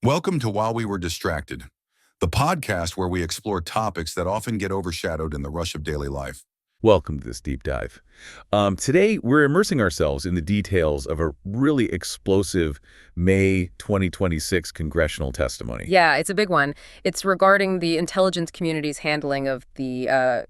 Welcome to While We Were Distracted, the podcast where we explore topics that often get overshadowed in the rush of daily life. Welcome to this deep dive. Today, we're immersing ourselves in the details of a really explosive May 2026 congressional testimony. Yeah, it's a big one. It's regarding the intelligence community's handling of the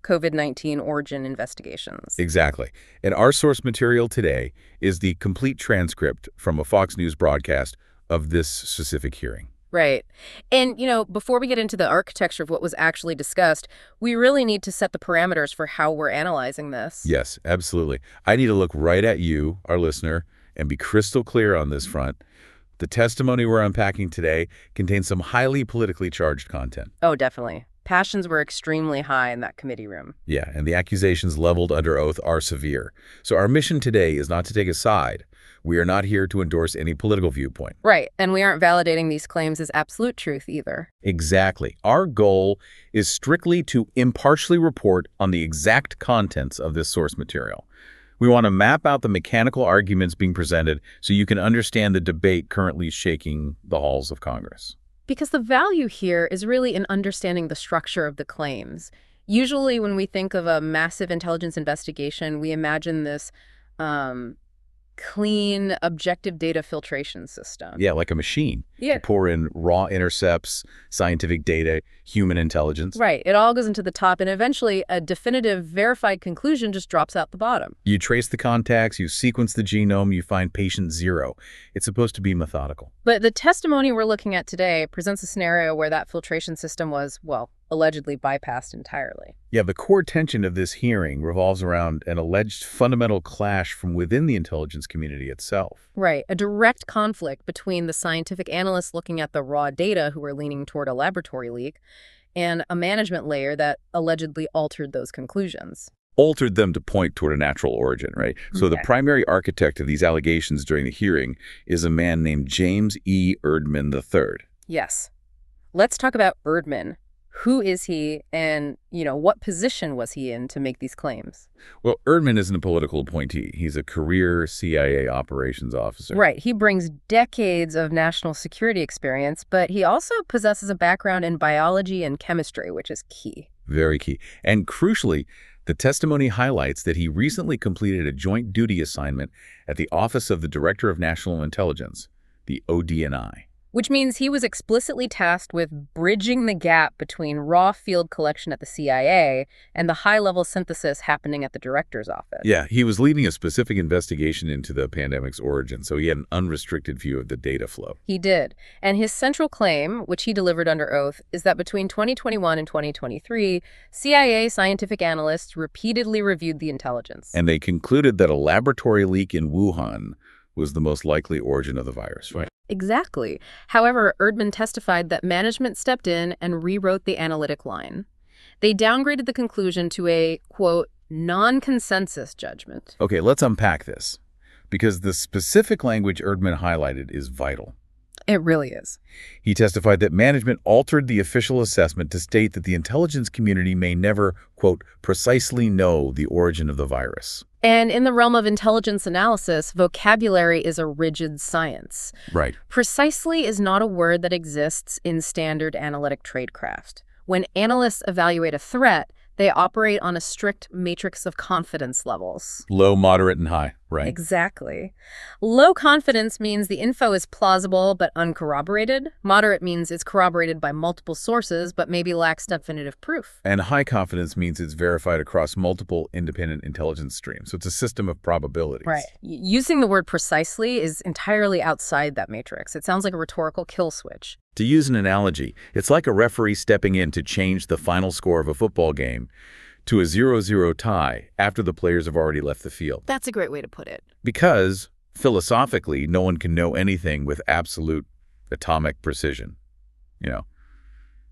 COVID-19 origin investigations. Exactly. And our source material today is the complete transcript from a Fox News broadcast of this specific hearing. Right. And, before we get into the architecture of what was actually discussed, we really need to set the parameters for how we're analyzing this. Yes, absolutely. I need to look right at you, our listener, and be crystal clear on this front. The testimony we're unpacking today contains some highly politically charged content. Oh, definitely. Passions were extremely high in that committee room. Yeah, and the accusations leveled under oath are severe. So our mission today is not to take a side. We are not here to endorse any political viewpoint. Right, and we aren't validating these claims as absolute truth either. Exactly. Our goal is strictly to impartially report on the exact contents of this source material. We want to map out the mechanical arguments being presented so you can understand the debate currently shaking the halls of Congress. Because the value here is really in understanding the structure of the claims. Usually when we think of a massive intelligence investigation, we imagine this clean, objective data filtration system. Yeah, like a machine. Yeah. You pour in raw intercepts, scientific data, human intelligence. Right. It all goes into the top, and eventually a definitive, verified conclusion just drops out the bottom. You trace the contacts, you sequence the genome, you find patient zero. It's supposed to be methodical. But the testimony we're looking at today presents a scenario where that filtration system was, well, allegedly bypassed entirely. Yeah, the core tension of this hearing revolves around an alleged fundamental clash from within the intelligence community itself. Right, a direct conflict between the scientific analysts looking at the raw data who were leaning toward a laboratory leak and a management layer that allegedly altered those conclusions. Altered them to point toward a natural origin, right? So the primary architect of these allegations during the hearing is a man named James E. Erdman III. Yes. Let's talk about Erdman. Who is he, and, what position was he in to make these claims? Well, Erdman isn't a political appointee. He's a career CIA operations officer. Right. He brings decades of national security experience, but he also possesses a background in biology and chemistry, which is key. Very key. And crucially, the testimony highlights that he recently completed a joint duty assignment at the Office of the Director of National Intelligence, the ODNI. Which means he was explicitly tasked with bridging the gap between raw field collection at the CIA and the high-level synthesis happening at the director's office. Yeah, he was leading a specific investigation into the pandemic's origin, so he had an unrestricted view of the data flow. He did. And his central claim, which he delivered under oath, is that between 2021 and 2023, CIA scientific analysts repeatedly reviewed the intelligence. And they concluded that a laboratory leak in Wuhan was the most likely origin of the virus, right? Exactly. However, Erdman testified that management stepped in and rewrote the analytic line. They downgraded the conclusion to a, quote, non-consensus judgment. Okay, let's unpack this, because the specific language Erdman highlighted is vital. It really is. He testified that management altered the official assessment to state that the intelligence community may never, quote, precisely know the origin of the virus. And in the realm of intelligence analysis, vocabulary is a rigid science. Right. Precisely is not a word that exists in standard analytic tradecraft. When analysts evaluate a threat, they operate on a strict matrix of confidence levels. Low, moderate, and high, right? Exactly. Low confidence means the info is plausible but uncorroborated. Moderate means it's corroborated by multiple sources but maybe lacks definitive proof. And high confidence means it's verified across multiple independent intelligence streams. So it's a system of probabilities. Right. Using the word precisely is entirely outside that matrix. It sounds like a rhetorical kill switch. To use an analogy, it's like a referee stepping in to change the final score of a football game to a 0-0 tie after the players have already left the field. That's a great way to put it. Because, philosophically, no one can know anything with absolute atomic precision.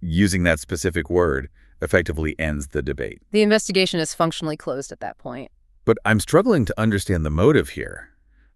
Using that specific word effectively ends the debate. The investigation is functionally closed at that point. But I'm struggling to understand the motive here.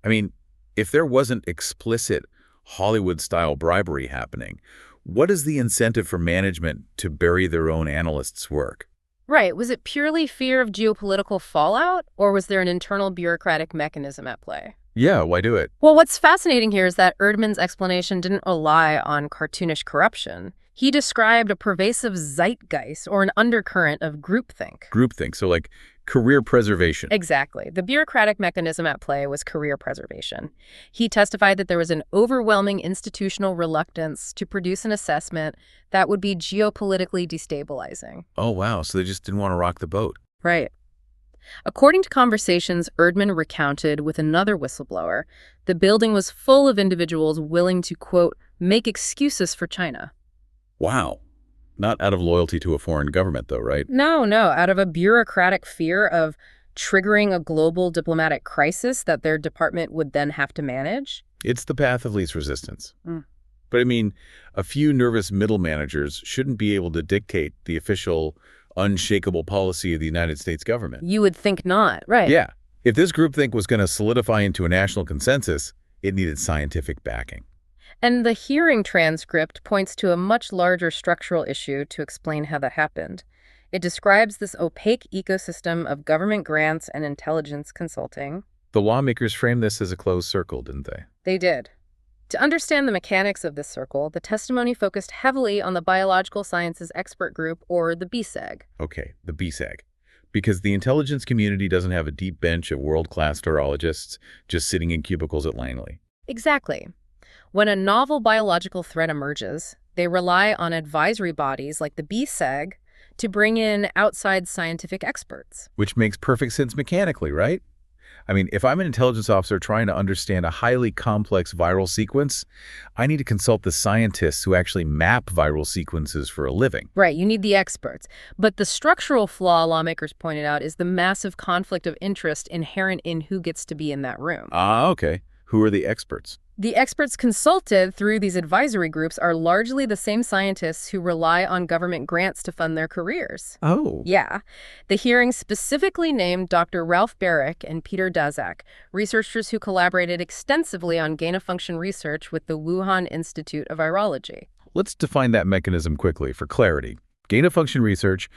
I mean, if there wasn't explicit Hollywood-style bribery happening, what is the incentive for management to bury their own analysts' work? Right. Was it purely fear of geopolitical fallout, or was there an internal bureaucratic mechanism at play? Yeah, why do it? Well, what's fascinating here is that Erdman's explanation didn't rely on cartoonish corruption. He described a pervasive zeitgeist, or an undercurrent of groupthink. Groupthink, so like career preservation. Exactly. The bureaucratic mechanism at play was career preservation. He testified that there was an overwhelming institutional reluctance to produce an assessment that would be geopolitically destabilizing. Oh, wow, so they just didn't want to rock the boat. Right. According to conversations Erdman recounted with another whistleblower, the building was full of individuals willing to, quote, make excuses for China. Wow. Not out of loyalty to a foreign government, though, right? No, out of a bureaucratic fear of triggering a global diplomatic crisis that their department would then have to manage. It's the path of least resistance. Mm. But I mean, a few nervous middle managers shouldn't be able to dictate the official, unshakable policy of the United States government. You would think not, right? Yeah. If this groupthink was going to solidify into a national consensus, it needed scientific backing. And the hearing transcript points to a much larger structural issue to explain how that happened. It describes this opaque ecosystem of government grants and intelligence consulting. The lawmakers framed this as a closed circle, didn't they? They did. To understand the mechanics of this circle, the testimony focused heavily on the Biological Sciences Expert Group, or the BSAG. Okay, the BSAG. Because the intelligence community doesn't have a deep bench of world-class virologists just sitting in cubicles at Langley. Exactly. When a novel biological threat emerges, they rely on advisory bodies like the BSAG to bring in outside scientific experts. Which makes perfect sense mechanically, right? I mean, if I'm an intelligence officer trying to understand a highly complex viral sequence, I need to consult the scientists who actually map viral sequences for a living. Right, you need the experts. But the structural flaw lawmakers pointed out is the massive conflict of interest inherent in who gets to be in that room. Ah, okay. Who are the experts? The experts consulted through these advisory groups are largely the same scientists who rely on government grants to fund their careers. Oh. Yeah. The hearing specifically named Dr. Ralph Barrick and Peter Daszak, researchers who collaborated extensively on gain-of-function research with the Wuhan Institute of Virology. Let's define that mechanism quickly for clarity. Gain-of-function research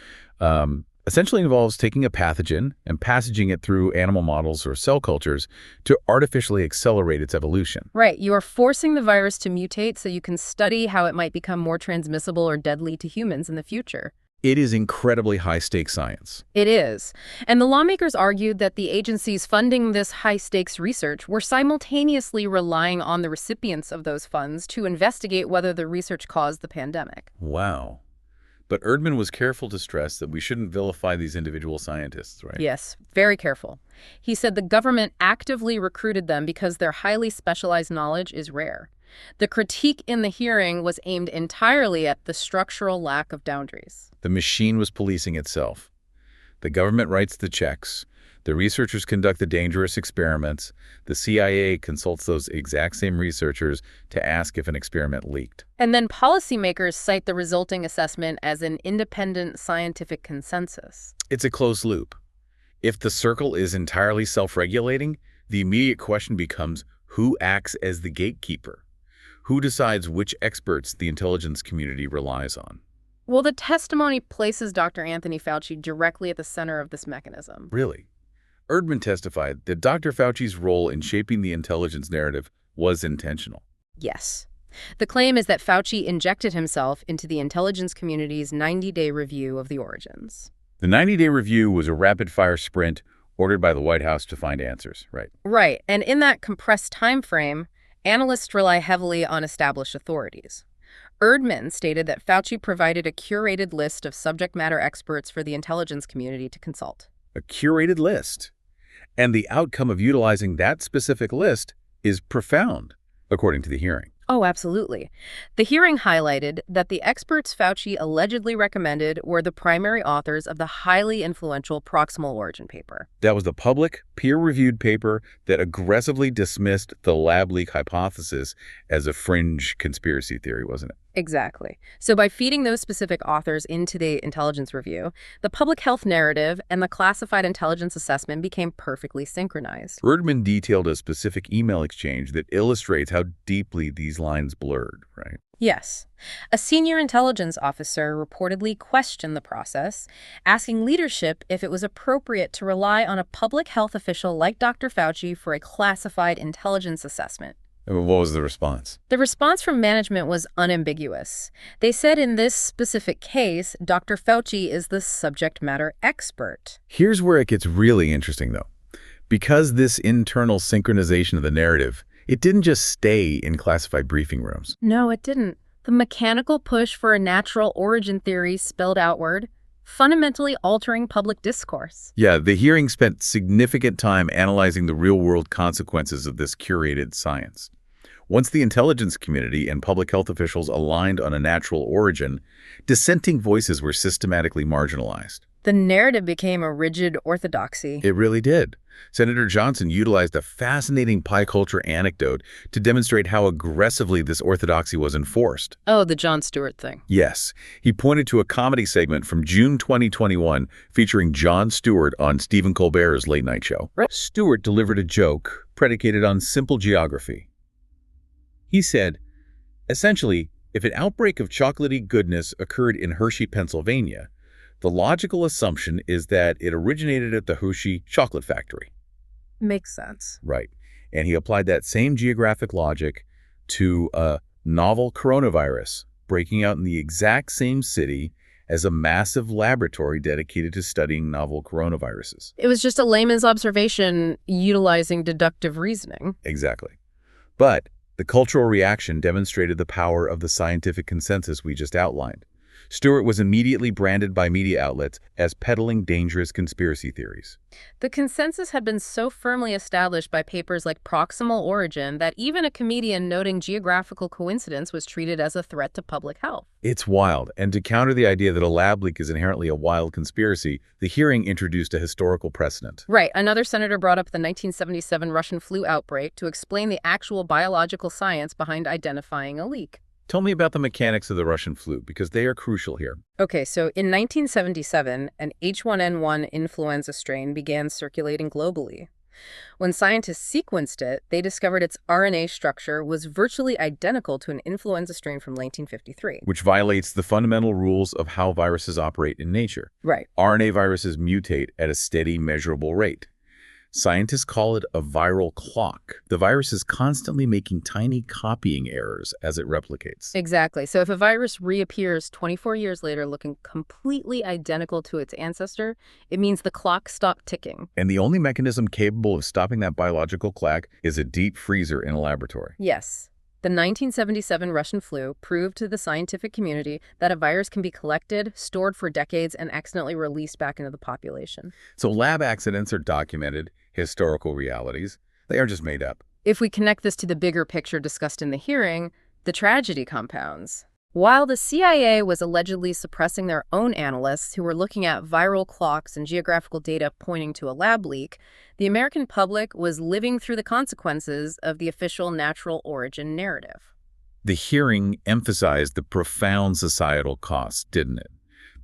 essentially involves taking a pathogen and passaging it through animal models or cell cultures to artificially accelerate its evolution. Right. You are forcing the virus to mutate so you can study how it might become more transmissible or deadly to humans in the future. It is incredibly high-stakes science. It is. And the lawmakers argued that the agencies funding this high-stakes research were simultaneously relying on the recipients of those funds to investigate whether the research caused the pandemic. Wow. But Erdman was careful to stress that we shouldn't vilify these individual scientists, right? Yes, very careful. He said the government actively recruited them because their highly specialized knowledge is rare. The critique in the hearing was aimed entirely at the structural lack of boundaries. The machine was policing itself. The government writes the checks. The researchers conduct the dangerous experiments. The CIA consults those exact same researchers to ask if an experiment leaked. And then policymakers cite the resulting assessment as an independent scientific consensus. It's a closed loop. If the circle is entirely self-regulating, the immediate question becomes who acts as the gatekeeper? Who decides which experts the intelligence community relies on? Well, the testimony places Dr. Anthony Fauci directly at the center of this mechanism. Really? Erdman testified that Dr. Fauci's role in shaping the intelligence narrative was intentional. Yes. The claim is that Fauci injected himself into the intelligence community's 90-day review of the origins. The 90-day review was a rapid-fire sprint ordered by the White House to find answers, right? Right. And in that compressed time frame, analysts rely heavily on established authorities. Erdman stated that Fauci provided a curated list of subject matter experts for the intelligence community to consult. A curated list. And the outcome of utilizing that specific list is profound, according to the hearing. Oh, absolutely. The hearing highlighted that the experts Fauci allegedly recommended were the primary authors of the highly influential proximal origin paper. That was the public, peer-reviewed paper that aggressively dismissed the lab leak hypothesis as a fringe conspiracy theory, wasn't it? Exactly. So by feeding those specific authors into the intelligence review, the public health narrative and the classified intelligence assessment became perfectly synchronized. Erdman detailed a specific email exchange that illustrates how deeply these lines blurred, right? Yes. A senior intelligence officer reportedly questioned the process, asking leadership if it was appropriate to rely on a public health official like Dr. Fauci for a classified intelligence assessment. And what was the response? The response from management was unambiguous. They said in this specific case, Dr. Fauci is the subject matter expert. Here's where it gets really interesting, though. Because this internal synchronization of the narrative, it didn't just stay in classified briefing rooms. No, it didn't. The mechanical push for a natural origin theory spilled outward, fundamentally altering public discourse. Yeah, the hearing spent significant time analyzing the real-world consequences of this curated science. Once the intelligence community and public health officials aligned on a natural origin, dissenting voices were systematically marginalized. The narrative became a rigid orthodoxy. It really did. Senator Johnson utilized a fascinating pie culture anecdote to demonstrate how aggressively this orthodoxy was enforced. Oh, the Jon Stewart thing. Yes, he pointed to a comedy segment from June 2021 featuring Jon Stewart on Stephen Colbert's Late Night Show. Right. Stewart delivered a joke predicated on simple geography. He said, essentially, if an outbreak of chocolatey goodness occurred in Hershey, Pennsylvania, the logical assumption is that it originated at the Hershey chocolate factory. Makes sense. Right. And he applied that same geographic logic to a novel coronavirus breaking out in the exact same city as a massive laboratory dedicated to studying novel coronaviruses. It was just a layman's observation utilizing deductive reasoning. Exactly. But the cultural reaction demonstrated the power of the scientific consensus we just outlined. Stewart was immediately branded by media outlets as peddling dangerous conspiracy theories. The consensus had been so firmly established by papers like Proximal Origin that even a comedian noting geographical coincidence was treated as a threat to public health. It's wild, and to counter the idea that a lab leak is inherently a wild conspiracy, the hearing introduced a historical precedent. Right. Another senator brought up the 1977 Russian flu outbreak to explain the actual biological science behind identifying a leak. Tell me about the mechanics of the Russian flu, because they are crucial here. Okay, so in 1977, an H1N1 influenza strain began circulating globally. When scientists sequenced it, they discovered its RNA structure was virtually identical to an influenza strain from 1953. Which violates the fundamental rules of how viruses operate in nature. Right. RNA viruses mutate at a steady, measurable rate. Scientists call it a viral clock. The virus is constantly making tiny copying errors as it replicates. Exactly. So if a virus reappears 24 years later looking completely identical to its ancestor, it means the clock stopped ticking. And the only mechanism capable of stopping that biological clock is a deep freezer in a laboratory. Yes. The 1977 Russian flu proved to the scientific community that a virus can be collected, stored for decades, and accidentally released back into the population. So lab accidents are documented, historical realities. They are just made up. If we connect this to the bigger picture discussed in the hearing, the tragedy compounds. While the CIA was allegedly suppressing their own analysts who were looking at viral clocks and geographical data pointing to a lab leak, the American public was living through the consequences of the official natural origin narrative. The hearing emphasized the profound societal costs, didn't it?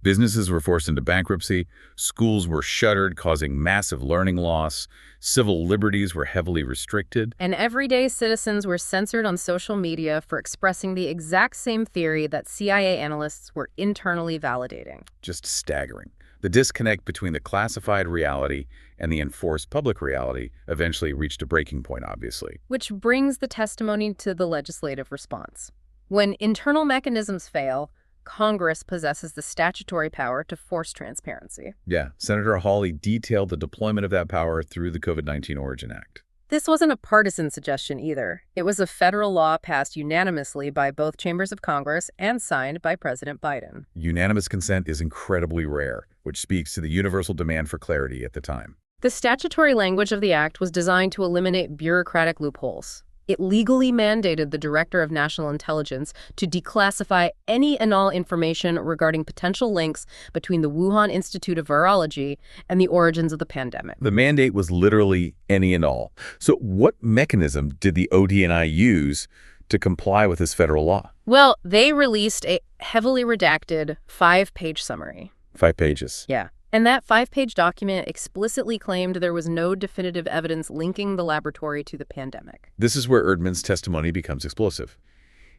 Businesses were forced into bankruptcy, schools were shuttered, causing massive learning loss, civil liberties were heavily restricted. And everyday citizens were censored on social media for expressing the exact same theory that CIA analysts were internally validating. Just staggering. The disconnect between the classified reality and the enforced public reality eventually reached a breaking point, obviously. Which brings the testimony to the legislative response. When internal mechanisms fail, Congress possesses the statutory power to force transparency. Yeah, Senator Hawley detailed the deployment of that power through the COVID-19 Origin Act. This wasn't a partisan suggestion either. It was a federal law passed unanimously by both chambers of Congress and signed by President Biden. Unanimous consent is incredibly rare, which speaks to the universal demand for clarity at the time. The statutory language of the act was designed to eliminate bureaucratic loopholes. It legally mandated the Director of National Intelligence to declassify any and all information regarding potential links between the Wuhan Institute of Virology and the origins of the pandemic. The mandate was literally any and all. So what mechanism did the ODNI use to comply with this federal law? Well, they released a heavily redacted 5-page summary. 5 pages. Yeah. And that 5-page document explicitly claimed there was no definitive evidence linking the laboratory to the pandemic. This is where Erdman's testimony becomes explosive.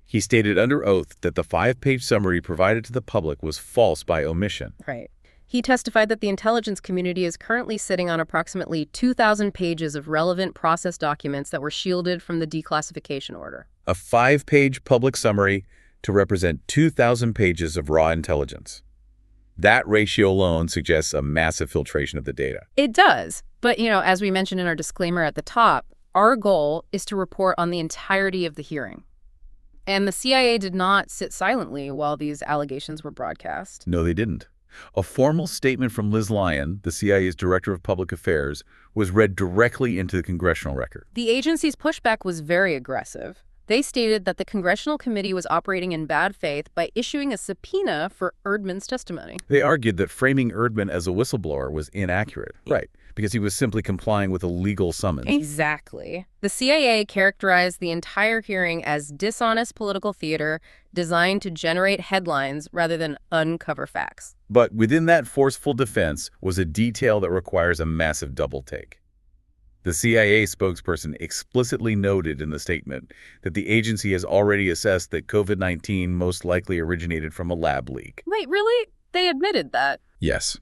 He stated under oath that the 5-page summary provided to the public was false by omission. Right. He testified that the intelligence community is currently sitting on approximately 2,000 pages of relevant process documents that were shielded from the declassification order. A 5-page public summary to represent 2,000 pages of raw intelligence. That ratio alone suggests a massive filtration of the data. It does. But, as we mentioned in our disclaimer at the top, our goal is to report on the entirety of the hearing. And the CIA did not sit silently while these allegations were broadcast. No, they didn't. A formal statement from Liz Lyon, the CIA's Director of Public Affairs, was read directly into the Congressional record. The agency's pushback was very aggressive. They stated that the Congressional Committee was operating in bad faith by issuing a subpoena for Erdman's testimony. They argued that framing Erdman as a whistleblower was inaccurate. Right, because he was simply complying with a legal summons. Exactly. The CIA characterized the entire hearing as dishonest political theater designed to generate headlines rather than uncover facts. But within that forceful defense was a detail that requires a massive double take. The CIA spokesperson explicitly noted in the statement that the agency has already assessed that COVID-19 most likely originated from a lab leak. Wait, really? They admitted that? Yes.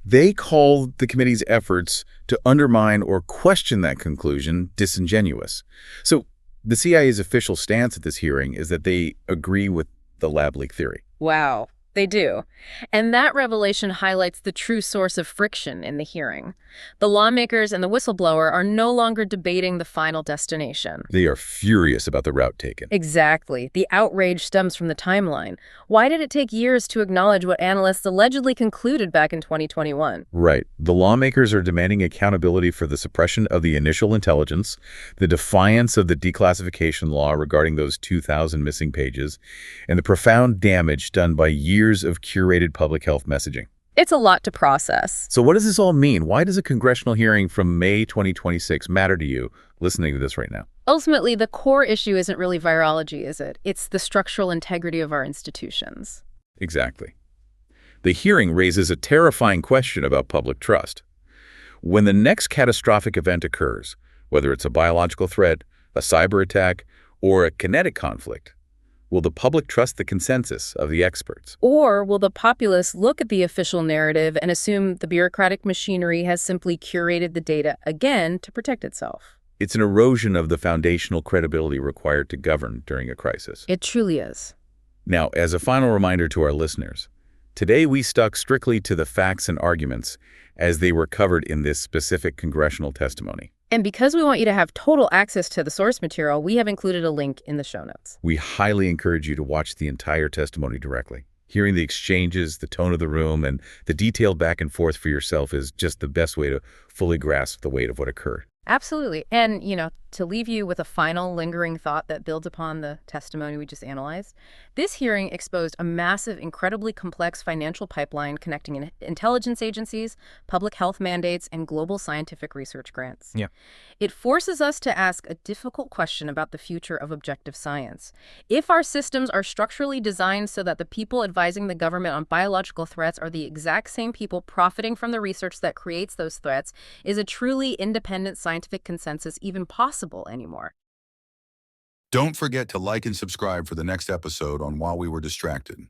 They called the committee's efforts to undermine or question that conclusion disingenuous. So the CIA's official stance at this hearing is that they agree with the lab leak theory. Wow. They do. And that revelation highlights the true source of friction in the hearing. The lawmakers and the whistleblower are no longer debating the final destination. They are furious about the route taken. Exactly. The outrage stems from the timeline. Why did it take years to acknowledge what analysts allegedly concluded back in 2021? Right. The lawmakers are demanding accountability for the suppression of the initial intelligence, the defiance of the declassification law regarding those 2,000 missing pages, and the profound damage done by years of curated public health messaging. It's a lot to process. So what does this all mean? Why does a congressional hearing from May 2026 matter to you listening to this right now? Ultimately, the core issue isn't really virology, is it? It's the structural integrity of our institutions. Exactly. The hearing raises a terrifying question about public trust. When the next catastrophic event occurs, whether it's a biological threat, a cyber attack, or a kinetic conflict, will the public trust the consensus of the experts? Or will the populace look at the official narrative and assume the bureaucratic machinery has simply curated the data again to protect itself? It's an erosion of the foundational credibility required to govern during a crisis. It truly is. Now, as a final reminder to our listeners, today we stuck strictly to the facts and arguments as they were covered in this specific congressional testimony. And because we want you to have total access to the source material, we have included a link in the show notes. We highly encourage you to watch the entire testimony directly. Hearing the exchanges, the tone of the room, and the detailed back and forth for yourself is just the best way to fully grasp the weight of what occurred. Absolutely. And, to leave you with a final lingering thought that builds upon the testimony we just analyzed, this hearing exposed a massive, incredibly complex financial pipeline connecting intelligence agencies, public health mandates, and global scientific research grants. Yeah. It forces us to ask a difficult question about the future of objective science. If our systems are structurally designed so that the people advising the government on biological threats are the exact same people profiting from the research that creates those threats, is a truly independent scientific consensus even possible anymore? Don't forget to like and subscribe for the next episode on While We Were Distracted.